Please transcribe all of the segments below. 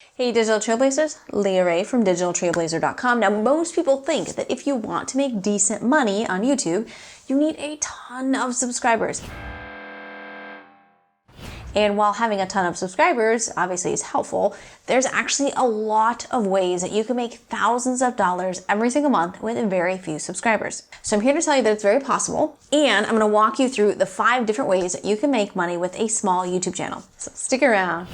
Hey Digital Trailblazers, Leah Ray from digitaltrailblazer.com. Now most people think that if you want to make decent money on YouTube, you need a ton of subscribers. And while having a ton of subscribers obviously is helpful, there's actually a lot of ways that you can make thousands of dollars every single month with very few subscribers. So I'm here to tell you that it's very possible, and I'm going to walk you through the 5 different ways that you can make money with a small YouTube channel. So stick around.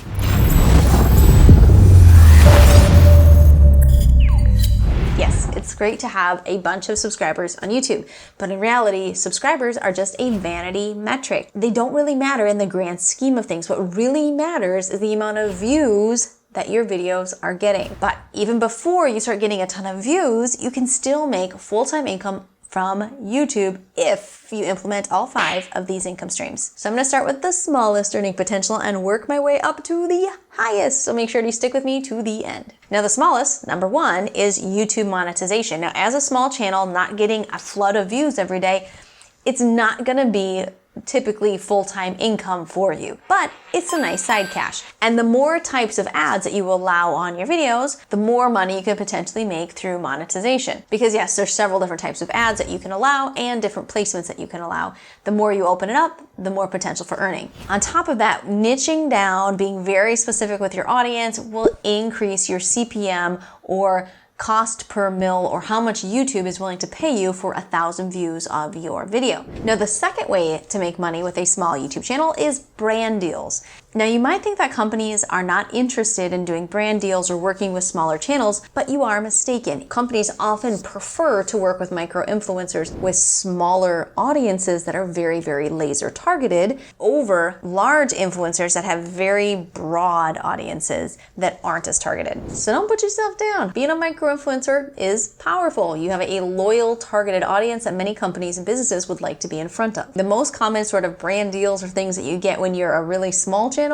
Yes, it's great to have a bunch of subscribers on YouTube, but in reality, subscribers are just a vanity metric. They don't really matter in the grand scheme of things. What really matters is the amount of views that your videos are getting. But even before you start getting a ton of views, you can still make full-time income from YouTube if you implement all 5 of these income streams. So I'm going to start with the smallest earning potential and work my way up to the highest. So make sure to stick with me to the end. Now the smallest, number 1, is YouTube monetization. Now as a small channel, not getting a flood of views every day, it's not going to be typically full-time income for you, but it's a nice side cash. And the more types of ads that you allow on your videos, the more money you could potentially make through monetization. Because yes, there's several different types of ads that you can allow and different placements that you can allow. The more you open it up, the more potential for earning. On top of that, niching down, being very specific with your audience will increase your CPM, or cost per mil, or how much YouTube is willing to pay you for 1,000 views of your video. Now the second way to make money with a small YouTube channel is brand deals. Now you might think that companies are not interested in doing brand deals or working with smaller channels, but you are mistaken. Companies often prefer to work with micro influencers with smaller audiences that are very, very laser targeted over large influencers that have very broad audiences that aren't as targeted. So don't put yourself down. Being a micro influencer is powerful. You have a loyal targeted audience that many companies and businesses would like to be in front of. The most common sort of brand deals or things that you get when you're a really small channel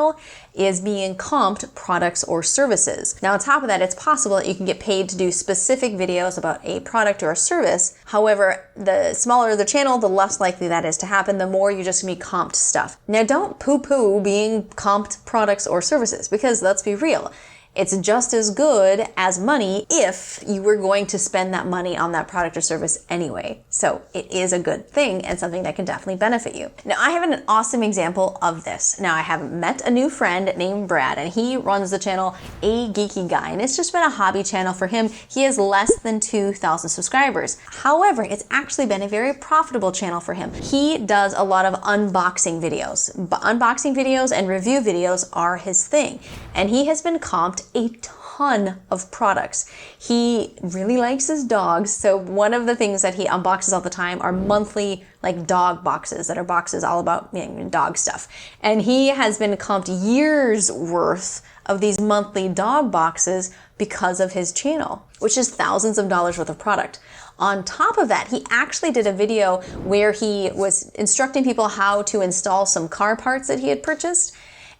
is being comped products or services. Now on top of that, it's possible that you can get paid to do specific videos about a product or a service. However, the smaller the channel, the less likely that is to happen, the more you're just gonna be comped stuff. Now don't poo-poo being comped products or services, because let's be real, it's just as good as money if you were going to spend that money on that product or service anyway. So it is a good thing and something that can definitely benefit you. Now I have an awesome example of this. Now I have met a new friend named Brad, and he runs the channel A Geeky Guy, and it's just been a hobby channel for him. He has less than 2,000 subscribers. However, it's actually been a very profitable channel for him. He does a lot of unboxing videos. Unboxing videos and review videos are his thing, and he has been comped a ton of products. He really likes his dogs, so one of the things that he unboxes all the time are monthly dog boxes that are boxes all about dog stuff. And he has been comped years worth of these monthly dog boxes because of his channel, which is thousands of dollars worth of product. On top of that, he actually did a video where he was instructing people how to install some car parts that he had purchased.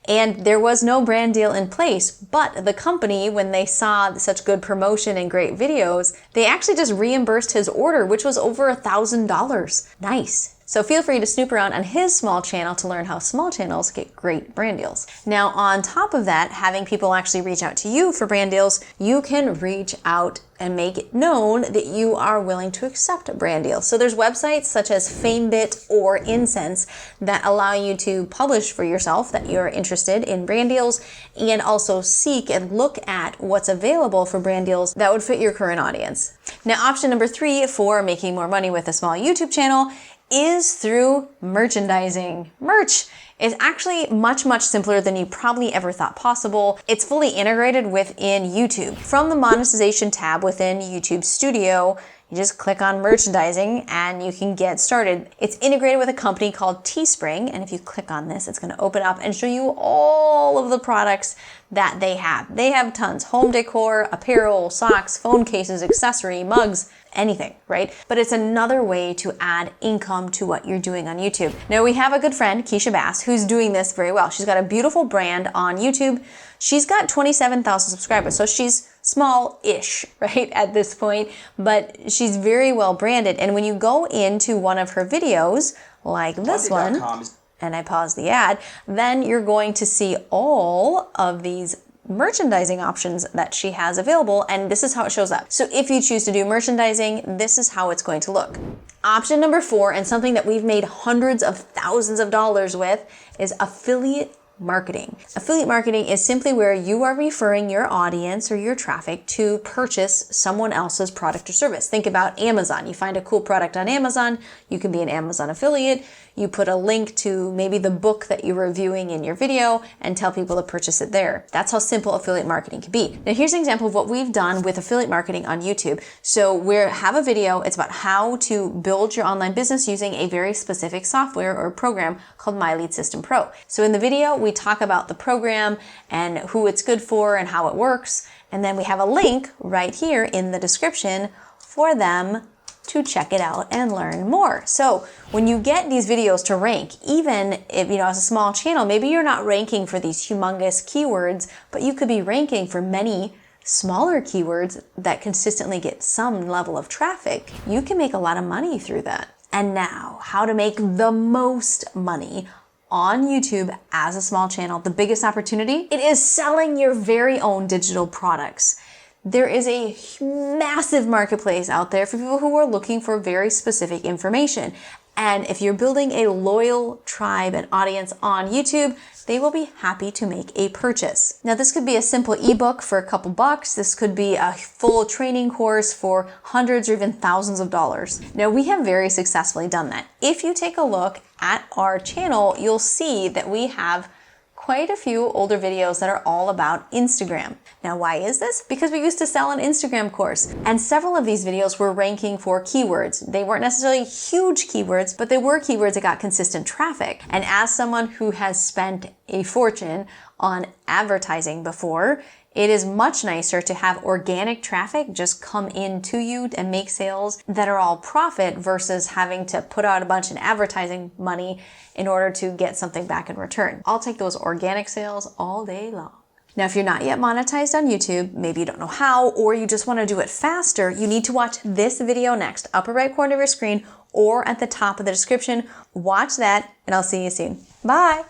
And there was no brand deal in place, but the company, when they saw such good promotion and great videos, they actually just reimbursed his order, which was over $1,000. Nice. So feel free to snoop around on his small channel to learn how small channels get great brand deals. Now, on top of that, having people actually reach out to you for brand deals, you can reach out and make it known that you are willing to accept brand deals. So there's websites such as FameBit or Incense that allow you to publish for yourself that you're interested in brand deals, and also seek and look at what's available for brand deals that would fit your current audience. Now, option number 3 for making more money with a small YouTube channel is through merchandising. Merch is actually much, much simpler than you probably ever thought possible. It's fully integrated within YouTube. From the monetization tab within YouTube Studio, you just click on merchandising and you can get started. It's integrated with a company called Teespring, and if you click on this, it's gonna open up and show you all of the products that they have. They have tons: home decor, apparel, socks, phone cases, accessory, mugs, anything, right? But it's another way to add income to what you're doing on YouTube. Now we have a good friend, Keisha Bass, who's doing this very well. She's got a beautiful brand on YouTube. She's got 27,000 subscribers, so she's small-ish, right, at this point, but she's very well branded. And when you go into one of her videos, like this one, and I pause the ad, then you're going to see all of these merchandising options that she has available, and this is how it shows up. So if you choose to do merchandising, this is how it's going to look. Option number 4, and something that we've made hundreds of thousands of dollars with, is affiliate marketing. Affiliate marketing is simply where you are referring your audience or your traffic to purchase someone else's product or service. Think about Amazon. You find a cool product on Amazon, you can be an Amazon affiliate. You put a link to maybe the book that you're reviewing in your video and tell people to purchase it there. That's how simple affiliate marketing can be. Now here's an example of what we've done with affiliate marketing on YouTube. So we have a video, it's about how to build your online business using a very specific software or program called My Lead System Pro. So in the video, we talk about the program and who it's good for and how it works. And then we have a link right here in the description for them to check it out and learn more. So when you get these videos to rank, even if, as a small channel, maybe you're not ranking for these humongous keywords, but you could be ranking for many smaller keywords that consistently get some level of traffic, you can make a lot of money through that. And now, how to make the most money on YouTube as a small channel. The biggest opportunity, it is selling your very own digital products. There is a massive marketplace out there for people who are looking for very specific information. And if you're building a loyal tribe and audience on YouTube, they will be happy to make a purchase. Now, this could be a simple ebook for a couple bucks. This could be a full training course for hundreds or even thousands of dollars. Now, we have very successfully done that. If you take a look at our channel, you'll see that we have quite a few older videos that are all about Instagram. Now, why is this? Because we used to sell an Instagram course, and several of these videos were ranking for keywords. They weren't necessarily huge keywords, but they were keywords that got consistent traffic. And as someone who has spent a fortune on advertising before, it is much nicer to have organic traffic just come into you and make sales that are all profit versus having to put out a bunch of advertising money in order to get something back in return. I'll take those organic sales all day long. Now, if you're not yet monetized on YouTube, maybe you don't know how, or you just want to do it faster, you need to watch this video next, upper right corner of your screen or at the top of the description. Watch that, and I'll see you soon. Bye.